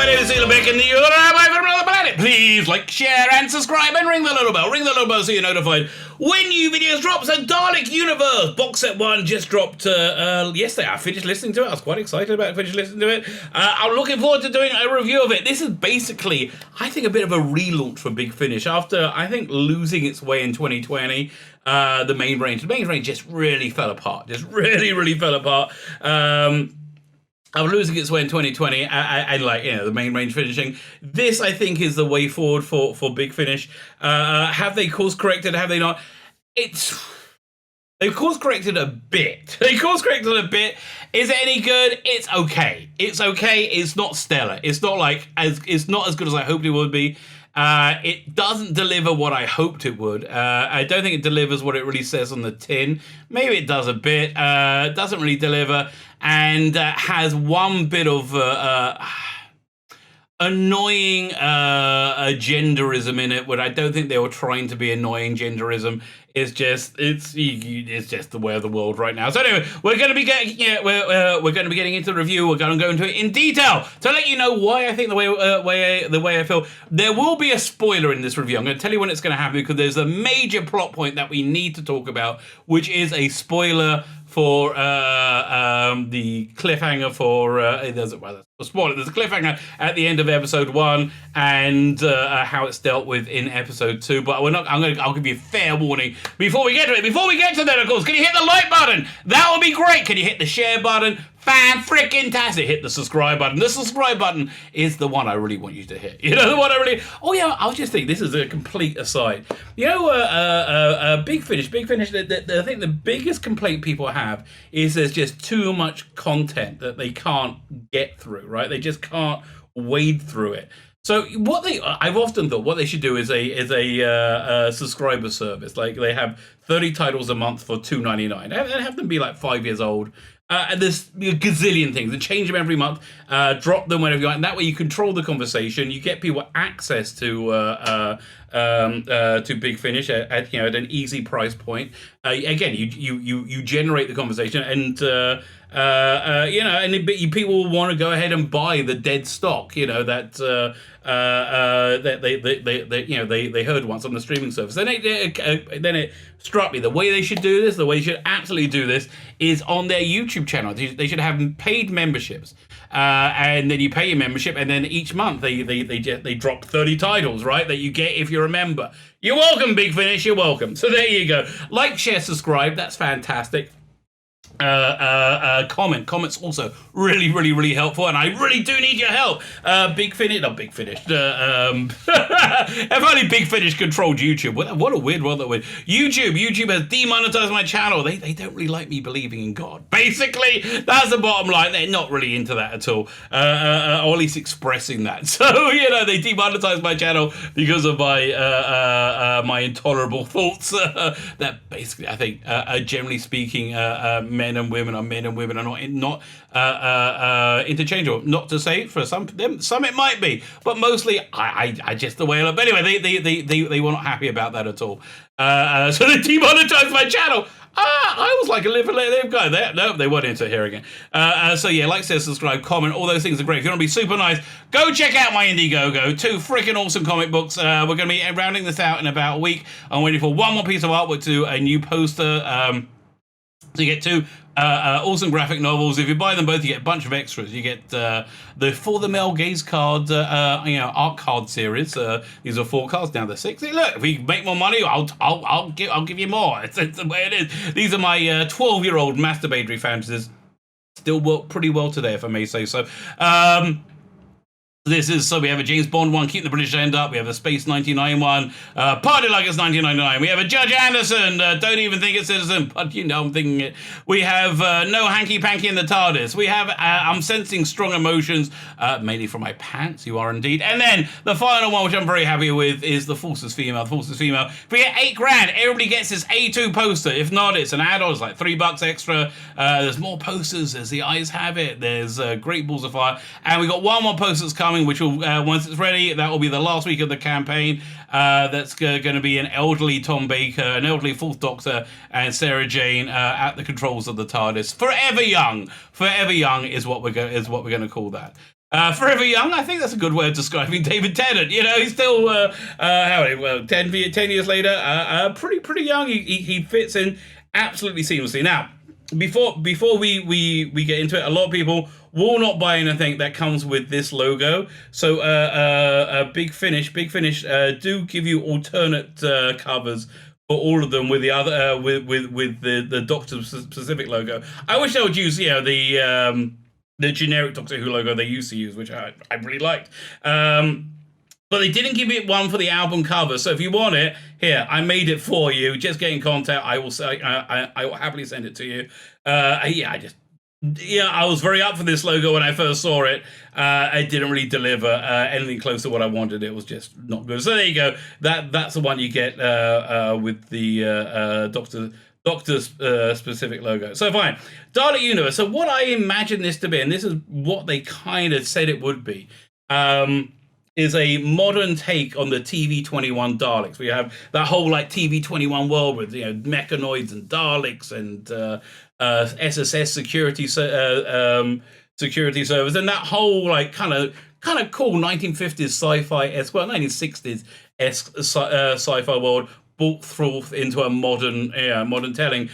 name is Beck, and you're Rabbi from another planet. Please like, share, and subscribe, and ring the little bell. Ring the little bell so you're notified when new videos drop. So Dalek Universe Box Set 1 just dropped yesterday. I finished listening to it. I was quite excited about finishing listening to it. I'm looking forward to doing a review of it. This is basically, I think, a bit of a relaunch for Big Finish after, I think, losing its way in 2020. The main range just really fell apart. Just really fell apart. I'm losing its way in 2020, and like, you know, the main range finishing. This, I think, is the way forward for Big Finish. Have they course corrected? Have they not? They've course corrected a bit. Is it any good? It's okay. It's not stellar. It's not as good as I hoped it would be. It doesn't deliver what I hoped it would. I don't think it delivers what it really says on the tin. Maybe it does a bit. It doesn't really deliver, and has one bit of annoying genderism in it, where I don't think they were trying to be annoying genderism. It's just the way of the world right now. So anyway, we're going to be getting into the review. We're going to go into it in detail to let you know why I think the way I feel. There will be a spoiler in this review. I'm going to tell you when it's going to happen, because there's a major plot point that we need to talk about, which is a spoiler for the cliffhanger for there's a cliffhanger at the end of episode 1, and how it's dealt with in episode 2. But I'll give you a fair warning before we get to it. Before we get to that, of course, can you hit the like button? That would be great. Can you hit the share button? Fan-frickin-tastic. Hit the subscribe button. The subscribe button is the one I really want you to hit. You know, the one I really... Oh, yeah, I was just thinking, this is a complete aside. You know, Big Finish, I think the biggest complaint people have is there's just too much content that they can't get through, right? They just can't wade through it. So I've often thought what they should do is a subscriber service. Like, they have 30 titles a month for $2.99. And have them be like 5 years old. And there's a gazillion things. They change them every month. Drop them whenever you want. And that way you control the conversation. You get people access to Big Finish at an easy price point. Again, you generate the conversation, and people will want to go ahead and buy the dead stock. You know that they heard once on the streaming service. Then it struck me the way they should do this. The way they should absolutely do this is on their YouTube channel. They should have paid memberships, and then you pay your membership, and then each month they drop 30 titles, right, that you get if you're a member. You're welcome, Big Finish. You're welcome. So there you go. Like, share, subscribe. That's fantastic. Comments also really helpful, and I really do need your help. If only Big Finish controlled YouTube. What a weird world that we're. YouTube has demonetized my channel. They don't really like me believing in God. Basically, that's the bottom line. They're not really into that at all, or at least expressing that. So they demonetized my channel because of my my intolerable thoughts. That basically, I think, generally speaking, men and women are not interchangeable. Not to say for some it might be, but mostly I just the way I look. But anyway, they were not happy about that at all. So they demonetized my channel. I was like a live guy. No, they weren't into it here again. So yeah, like, share, subscribe, comment. All those things are great. If you want to be super nice, go check out my Indiegogo. 2 freaking awesome comic books. We're going to be rounding this out in about a week. I'm waiting for one more piece of artwork to a new poster. So you get 2 awesome graphic novels. If you buy them both, you get a bunch of extras. You get the For the Male Gaze card, art card series. These are 4 cards, now they're 6. Look, if we make more money, I'll give you more. It's the way it is. These are my 12-year-old masturbatory fantasies. Still work pretty well today, if I may say so. So we have a James Bond one, Keep the British End Up. We have a Space 99 one, Party Like It's 1999. We have a Judge Anderson, Don't Even Think It's Citizen, but I'm thinking it. We have No Hanky Panky in the TARDIS. We have I'm Sensing Strong Emotions, mainly from my pants, you are indeed. And then the final one, which I'm very happy with, is The Force is Female. The Force is Female. If we get $8,000, everybody gets this A2 poster. If not, it's an add-on. It's like $3 extra. There's more posters as the eyes have it. There's Great Balls of Fire. And we got one more poster that's coming, which will, once it's ready, that will be the last week of the campaign. That's going to be an elderly Tom Baker, an elderly Fourth Doctor, and Sarah Jane at the controls of the TARDIS. Forever young is what we're going to call that. Forever young, I think that's a good way of describing David Tennant. You know, he's still, how many, well, 10 years later, pretty young. He fits in absolutely seamlessly. Now, before we get into it, a lot of people will not buy anything that comes with this logo. So, Big Finish, do give you alternate covers for all of them with the other with the Doctor specific logo. I wish they would use the generic Doctor Who logo they used to use, which I really liked. But they didn't give it one for the album cover. So if you want it, here, I made it for you. Just get in contact. I will say I will happily send it to you. I was very up for this logo when I first saw it. It didn't really deliver anything close to what I wanted. It was just not good. So there you go. That's the one you get with the Doctor specific logo. So fine, Dalek Universe. So what I imagine this to be, and this is what they kind of said it would be, is a modern take on the TV-21 Daleks. We have that whole like TV-21 world with mechanoids and Daleks and SSS security servers, and that whole like kind of cool 1950s sci-fi 1960s sci-fi world brought through into a modern telling.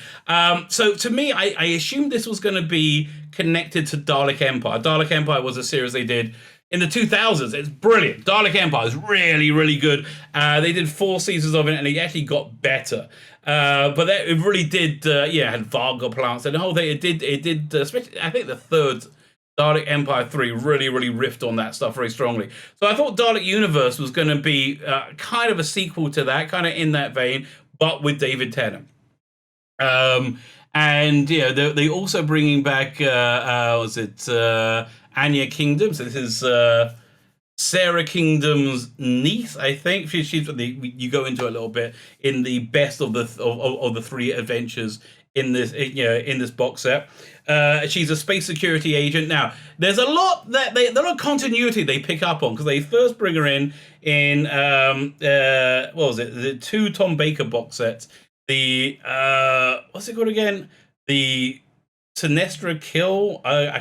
So to me, I assumed this was going to be connected to Dalek Empire. Dalek Empire was a series they did in the 2000s. It's brilliant. Dalek Empire is really, really good. They did 4 seasons of it, and it actually got better. But it really did. Had Varga plants and the whole thing. It did. Especially, I think the third Dalek Empire 3 really, really riffed on that stuff very strongly. So I thought Dalek Universe was going to be kind of a sequel to that, kind of in that vein, but with David Tennant. And they're also bringing back Anya Kingdom. So this is Sarah Kingdom's niece, I think. She's you go into a little bit in the best of the 3 adventures in this box set. She's a space security agent. Now, there's a lot of continuity they pick up on, because they first bring her in what was it? The 2 Tom Baker box sets. The what's it called again? The Sinestra Kill. I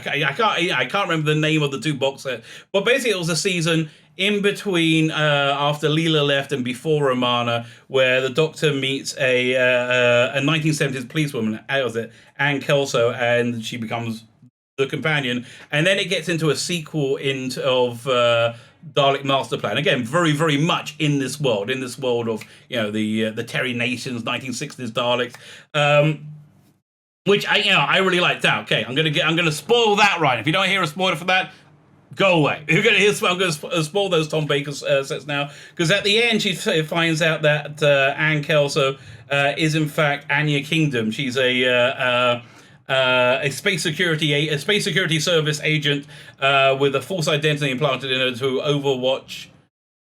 can't remember the name of the 2 box sets, but basically it was a season in between after Leela left and before Romana, where the Doctor meets a 1970s policewoman, Anne Kelso, and she becomes the companion, and then it gets into a sequel of Dalek Master Plan. Again, very, very much in this world of the Terry Nations 1960s Daleks. Which I really liked that. Okay, I'm gonna spoil that right. If you don't hear a spoiler for that, go away. I'm going to spoil those Tom Baker sets now, because at the end she finds out that Anne Kelso is in fact Anya Kingdom. She's a space security service agent with a false identity implanted in her to overwatch.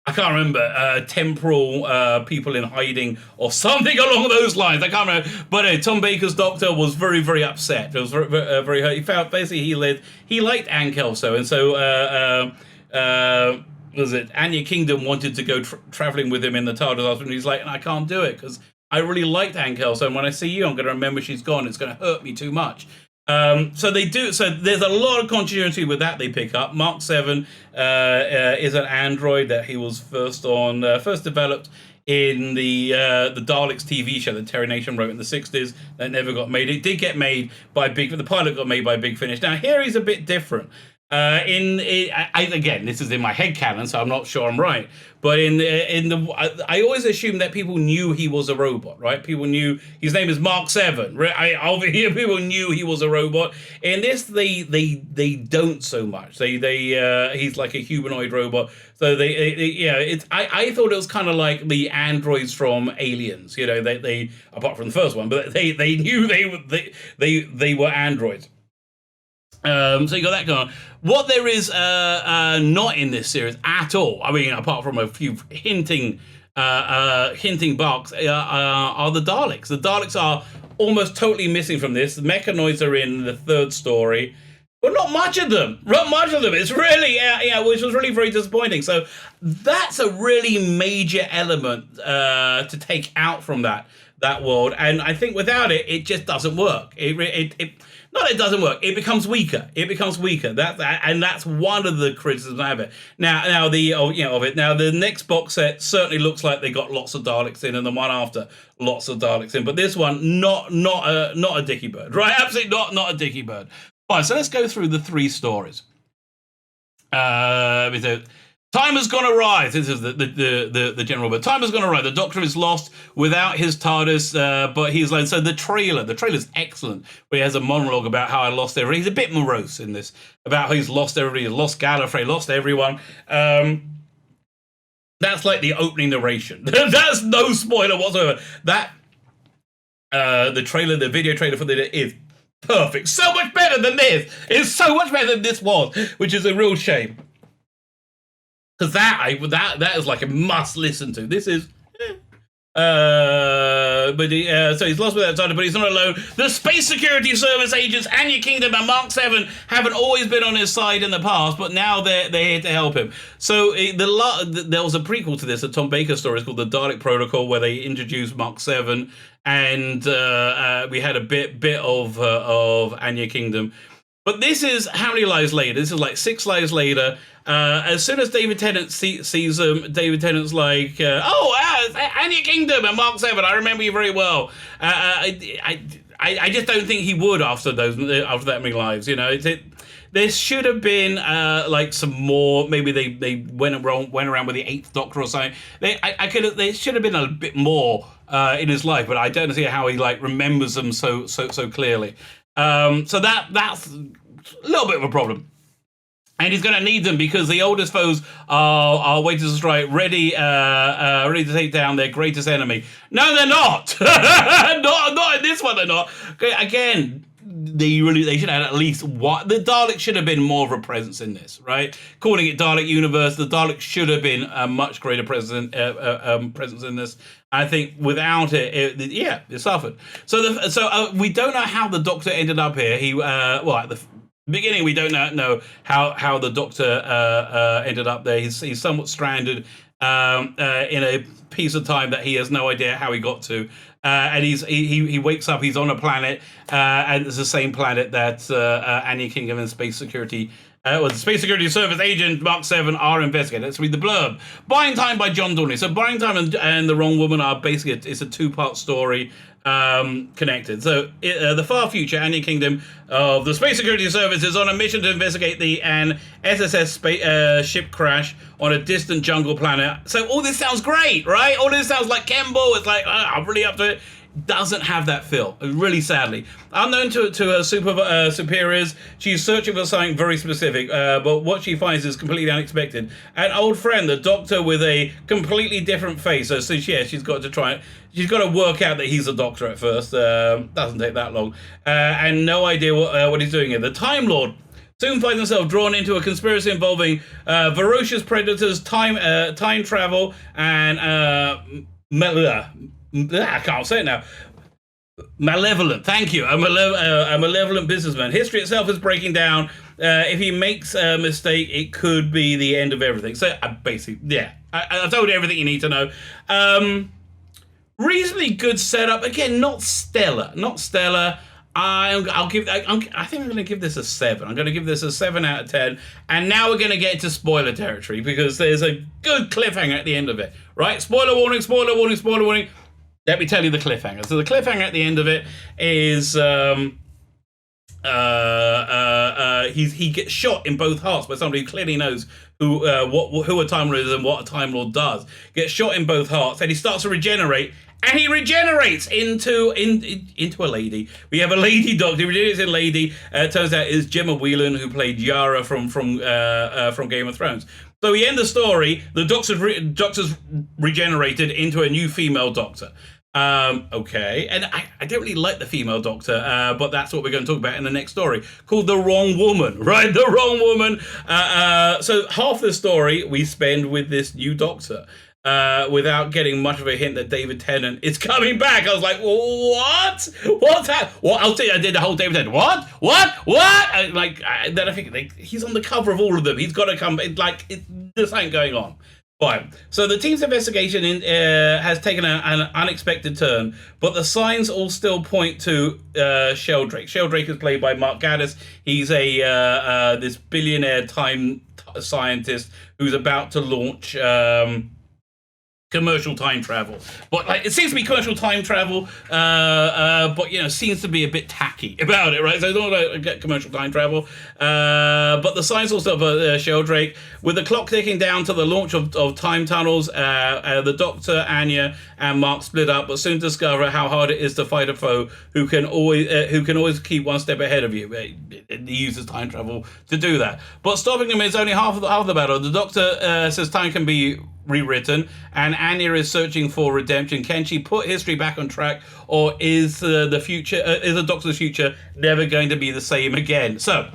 I can't remember, temporal people in hiding or something along those lines. I can't remember. But Tom Baker's Doctor was very, very upset. It was very, very hurt. He felt basically he liked Anne Kelso, and so was it Anya Kingdom wanted to go traveling with him in the TARDIS, and he's like, I can't do it because I really liked Anne Kelso, and when I see you, I'm going to remember she's gone. It's going to hurt me too much. So they do. So there's a lot of continuity with that they pick up. Mark 7 is an android that he was first developed in the Daleks TV show that Terry Nation wrote in the 60s. That never got made. It did get made by the pilot got made by Big Finish. Now here he's a bit different. Again, this is in my head canon, so I'm not sure I'm right. But I always assumed that people knew he was a robot, right? People knew his name is Mark 7. Over here, people knew he was a robot. In this, they don't so much. He's like a humanoid robot. So I thought it was kind of like the androids from Aliens. They apart from the first one, but they knew they were androids. So you got that going on. What there is not in this series at all, I mean, apart from a few hinting barks, are the Daleks. The Daleks are almost totally missing from this. The mechanoids are in the 3rd story, but not much of them. It's really, which was really very disappointing. So that's a really major element to take out from that world, and I think without it, it just doesn't work. not it doesn't work. It becomes weaker. It becomes weaker. That's one of the criticisms I have it. Now the next box set certainly looks like they got lots of Daleks in, and the one after lots of Daleks in. But this one, not a dicky bird, right? Absolutely not a dicky bird. All right, so let's go through the 3 stories. Time has gone awry. This is the general, but time has gone awry. The Doctor is lost without his TARDIS, but he's like, so the trailer's excellent, where he has a monologue about how I lost everybody. He's a bit morose in this, about how he's lost everybody, lost Gallifrey, lost everyone. That's like the opening narration. That's no spoiler whatsoever. That, the video trailer for the is perfect. So much better than this. It's so much better than this was, which is a real shame. Because that is like a must listen to. This is, so he's lost without title, but he's not alone. The Space Security Service agents Anya Kingdom and Mark 7 haven't always been on his side in the past, but now they're here to help him. So there was a prequel to this, a Tom Baker story. It's called The Dalek Protocol, where they introduced Mark 7, and we had a bit of Anya Kingdom. But this is how many lives later? This is like 6 lives later. As soon as David Tennant sees them, David Tennant's like, Anya Kingdom and Mark 7, I remember you very well. I just don't think he would after that many lives. You know, there should have been like some more. Maybe they went around with the 8th Doctor or something. There should have been a bit more in his life, but I don't see how he like remembers them so clearly. So that's a little bit of a problem. And he's going to need them because the oldest foes are waiting to strike, ready to take down their greatest enemy. No, they're not. not in this one. They're not. Okay, again, they should have at least what the Dalek should have been more of a presence in this, right? Calling it Dalek Universe, the Dalek should have been a much greater presence in this. I think without it suffered. So we don't know how the Doctor ended up here. He at the beginning we don't know how the Doctor ended up there. He's somewhat stranded in a piece of time that he has no idea how he got to. And he wakes up. He's on a planet, and it's the same planet that Anya Kingdom and Space Security. The Space Security Service agent Mark 7 are investigating. Let's read the blurb. Buying Time by John Dorney. So Buying Time and The Wrong Woman are basically it's a 2-part story connected. So the far future, Anya Kingdom of the Space Security Service is on a mission to investigate an SSS ship crash on a distant jungle planet. So all this sounds great, right? All this sounds like Kemble. It's like, I'm really up to it. Doesn't have that feel, really sadly. Unknown to her superiors, she's searching for something very specific, but what she finds is completely unexpected. An old friend, the Doctor, with a completely different face. So she's got to try it. She's got to work out that he's a Doctor at first. Doesn't take that long. And no idea what he's doing here. The Time Lord soon finds himself drawn into a conspiracy involving ferocious predators, time travel, and I can't say it now. Malevolent, thank you. A malevolent businessman. History itself is breaking down. If he makes a mistake, it could be the end of everything. So basically, I told you everything you need to know. Reasonably good setup. Again, not stellar. I think I'm going to give this a 7. I'm going to give this a 7 out of 10. And now we're going to get into spoiler territory because there's a good cliffhanger at the end of it. Right? Spoiler warning, spoiler warning, spoiler warning. Let me tell you the cliffhanger. So the cliffhanger at the end of it is he gets shot in both hearts by somebody who clearly knows who a Time Lord is and what a Time Lord does. Gets shot in both hearts, and he starts to regenerate. And he regenerates into a lady. We have a lady Doctor. He regenerates in lady. Turns out it's Gemma Whelan who played Yara from Game of Thrones. So we end the story. The Doctor's regenerated into a new female Doctor. Okay, and I don't really like the female Doctor, but that's what we're going to talk about in the next story, called The Wrong Woman, right? The Wrong Woman. So half the story we spend with this new Doctor. Without getting much of a hint that David Tennant is coming back. I was like, what? What's happening? What? I'll tell you, I did the whole David Tennant. What? Then I think he's on the cover of all of them. He's got to come. There's something going on. Fine. So the team's investigation has taken an unexpected turn, but the signs all still point to Sheldrake. Sheldrake is played by Mark Gatiss. He's a this billionaire time scientist who's about to launch commercial time travel, but like it seems to be commercial time travel, but you know, seems to be a bit tacky about it, right? So it's not like commercial time travel, but the signs also of Sheldrake, with the clock ticking down to the launch of time tunnels. The Doctor, Anya, and Mark split up, but soon discover how hard it is to fight a foe who can always keep one step ahead of you. He uses time travel to do that, but stopping him is only half the battle. The Doctor says time can be rewritten, and Anya is searching for redemption. Can she put history back on track, or is the Doctor's future never going to be the same again? So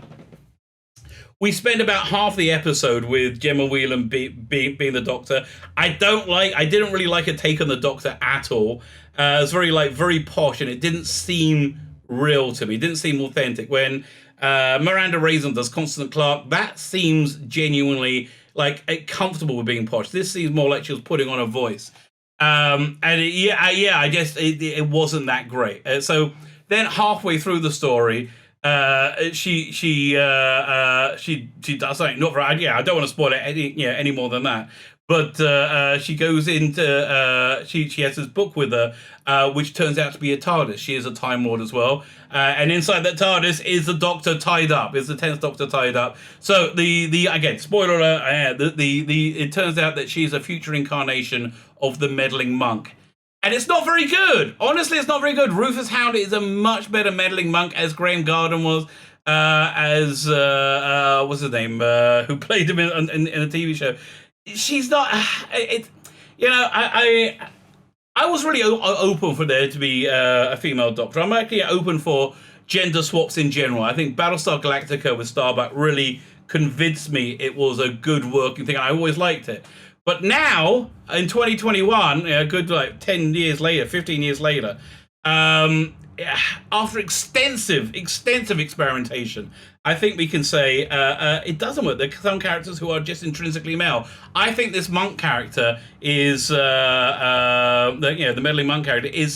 we spend about half the episode with Gemma Whelan being the Doctor. I didn't really like her take on the Doctor at all. It was very posh, and it didn't seem real to me. It didn't seem authentic. When Miranda Raisin does Constance Clark, that seems genuinely like comfortable with being posh. This seems more like she was putting on a voice. I guess it wasn't that great. So then halfway through the story, she does something not right. Yeah, I don't want to spoil it any more than that. But she goes into she has this book with her, which turns out to be a TARDIS. She is a Time Lord as well, and inside that TARDIS is the Doctor tied up. Is the 10th Doctor tied up? So the again, spoiler alert. It turns out that she's a future incarnation of the meddling monk. And it's not very good. Honestly, it's not very good. Rufus Hound is a much better meddling monk, as Graham Garden was, as what's his name, who played him in a TV show. She's not. I was really open for there to be a female Doctor. I'm actually open for gender swaps in general. I think Battlestar Galactica with Starbuck really convinced me it was a good working thing. I always liked it. But now, in 2021, a good 10 years later, 15 years later, after extensive experimentation, I think we can say it doesn't work. There are some characters who are just intrinsically male. I think this monk character is, the meddling monk character it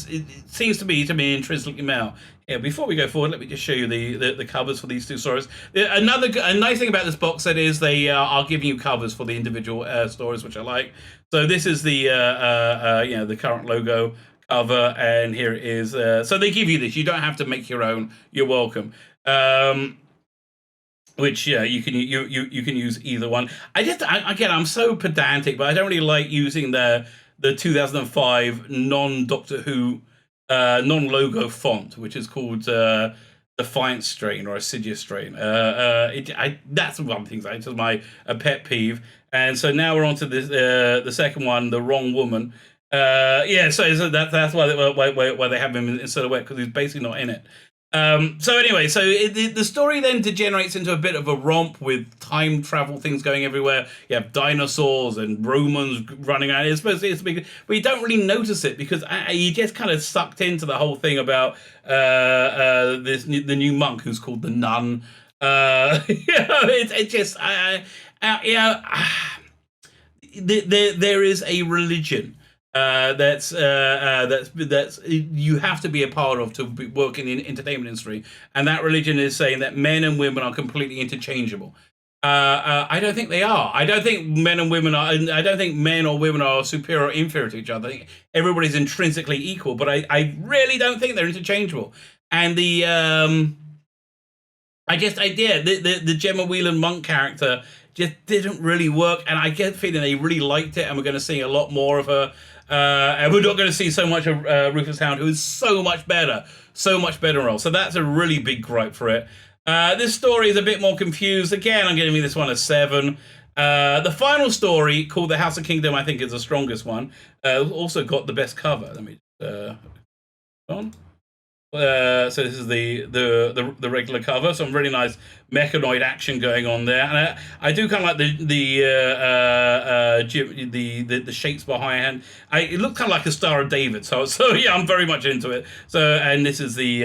seems to be intrinsically male. Yeah, before we go forward, let me just show you the covers for these two stories. A nice thing about this box set is they are giving you covers for the individual stories, which I like. So this is the current logo cover, and here it is. So they give you this. You don't have to make your own. You're welcome. Which you can use either one. I'm so pedantic, but I don't really like using the 2005 non-Doctor Who non-logo font, which is called Defiant Strain or Assiduous Strain. That's one thing. It's my pet peeve. And so now we're on to this, the second one, The Wrong Woman. So that's why they have him in silhouette, because he's basically not in it. So anyway, the story then degenerates into a bit of a romp with time travel things going everywhere. You have dinosaurs and Romans running around. It's supposed to be, but you don't really notice it because you just kind of sucked into the whole thing about the new monk who's called the Nun. There is a religion that's you have to be a part of to work in the entertainment industry, and that religion is saying that men and women are completely interchangeable. I don't think they are. I don't think men and women are. I don't think men or women are superior or inferior to each other. I think everybody's intrinsically equal, but I really don't think they're interchangeable. And the Gemma Whelan monk character just didn't really work, and I get the feeling they really liked it, and we're going to see a lot more of her. And we're not going to see so much of Rufus Hound, who is so much better role. So that's a really big gripe for it. This story is a bit more confused. Again, I'm giving this one a 7. The final story, called The House of Kingdom, I think is the strongest one. Also got the best cover. Let me on. So this is the regular cover. Some really nice mechanoid action going on there, and I do kind of like the shapes behind. It looked kind of like a Star of David. So yeah, I'm very much into it. So, and this is the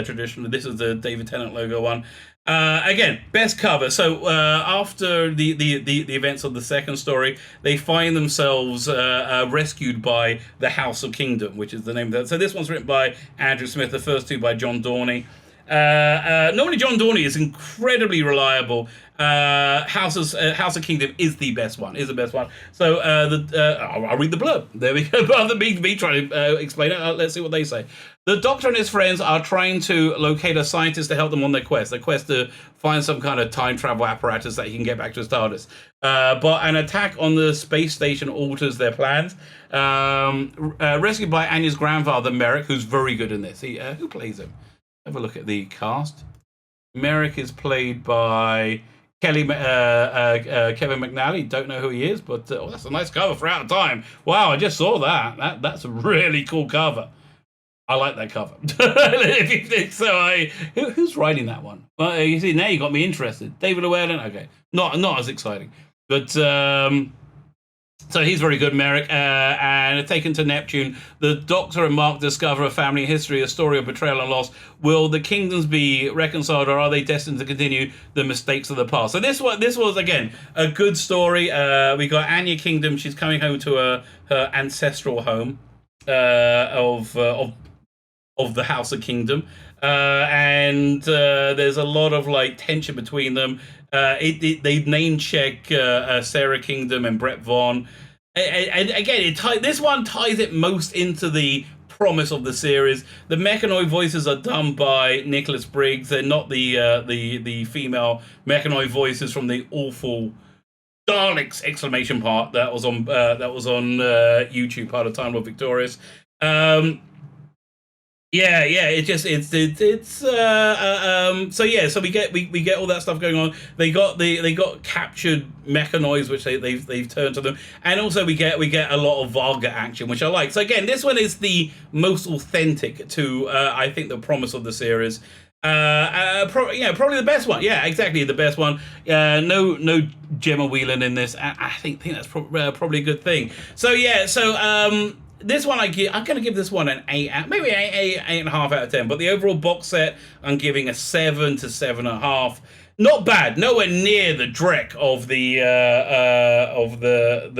traditional. This is the David Tennant logo one. Again, best cover. So after the events of the second story, they find themselves rescued by the House of Kingdom, which is the name of that. So this one's written by Andrew Smith, the first two by John Dorney. Normally John Dorney is incredibly reliable. House of Kingdom is the best one. So I'll read the blurb. There we go. Rather than me trying to explain it, let's see what they say. The Doctor and his friends are trying to locate a scientist to help them on their quest. Their quest to find some kind of time travel apparatus that he can get back to his TARDIS. But an attack on the space station alters their plans. Rescued by Anya's grandfather, Merrick, who's very good in this. Who plays him? Have a look at the cast. Merrick is played by Kevin McNally. Don't know who he is, but that's a nice cover for Out of Time. Wow, I just saw that. That's a really cool cover. I like that cover. If you think so, who's writing that one? Well, you see, now you got me interested. David Llewellyn. Okay, not as exciting, but so he's very good, Merrick. And taken to Neptune, the Doctor and Mark discover a family history, a story of betrayal and loss. Will the kingdoms be reconciled, or are they destined to continue the mistakes of the past? So this was again a good story. We got Anya Kingdom. She's coming home to her ancestral home of the House of Kingdom, and there's a lot of like tension between them. They name check Sarah Kingdom and Brett Vaughn, and again, this one ties it most into the promise of the series. The mechanoid voices are done by Nicholas Briggs. They're not the female mechanoid voices from the awful Daleks exclamation part that was on YouTube, part of Time Lord Victorious. So we get all that stuff going on. They got captured mechanoids, which they've turned to them, and also we get a lot of Varga action, which I like. So again, this one is the most authentic to I think the promise of the series. Probably the best one. Yeah, exactly, the best one. No Gemma Whelan in this. I think that's probably a good thing. This one I'm going to give this one an 8, maybe an 8.5 out of 10. But the overall box set, I'm giving a 7 to 7.5. Not bad, nowhere near the Drek of the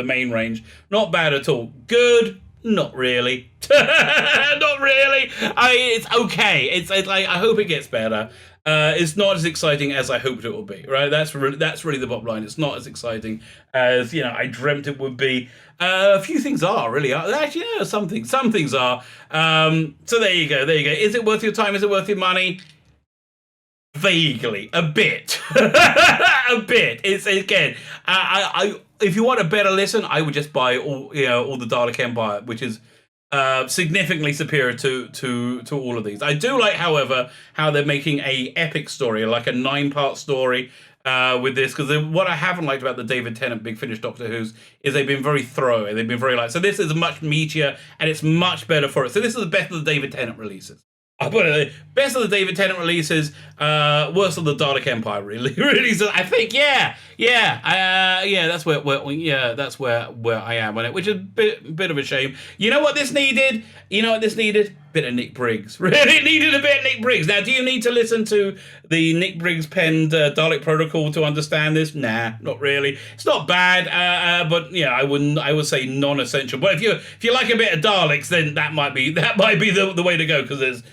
main range. Not bad at all. Good, not really. Not really. It's okay. It's like, I hope it gets better. It's not as exciting as I hoped it would be, right? That's really the bottom line. It's not as exciting as I dreamt it would be. A few things are really. Actually, no, some things are. So there you go. Is it worth your time? Is it worth your money? Vaguely, a bit, a bit. It's again. If you want a better listen, I would just buy all the Dalek Empire, which is significantly superior to all of these. I do like, however, how they're making a epic story, like a 9-part story with this, because what I haven't liked about the David Tennant Big Finish Doctor Who's is they've been very thorough. They've been very so this is much meatier and it's much better for it. So this is the best of the David Tennant releases. I put it best of the David Tennant releases, worst of the Dalek Empire, really. So I think, that's where I am on it, which is a bit of a shame. You know what this needed? Bit of Nick Briggs. Really needed a bit of Nick Briggs. Now, do you need to listen to the Nick Briggs penned Dalek Protocol to understand this? Nah, not really. It's not bad, but I would say non-essential. But if you like a bit of Daleks, then that might be the way to go, because there's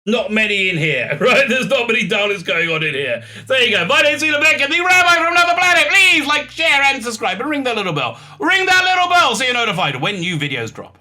not many in here, right? There's not many Daleks going on in here. So there you go. My name's Sheila Beckett, the Rabbi from another planet. Please like, share, and subscribe, and ring that little bell. Ring that little bell so you're notified when new videos drop.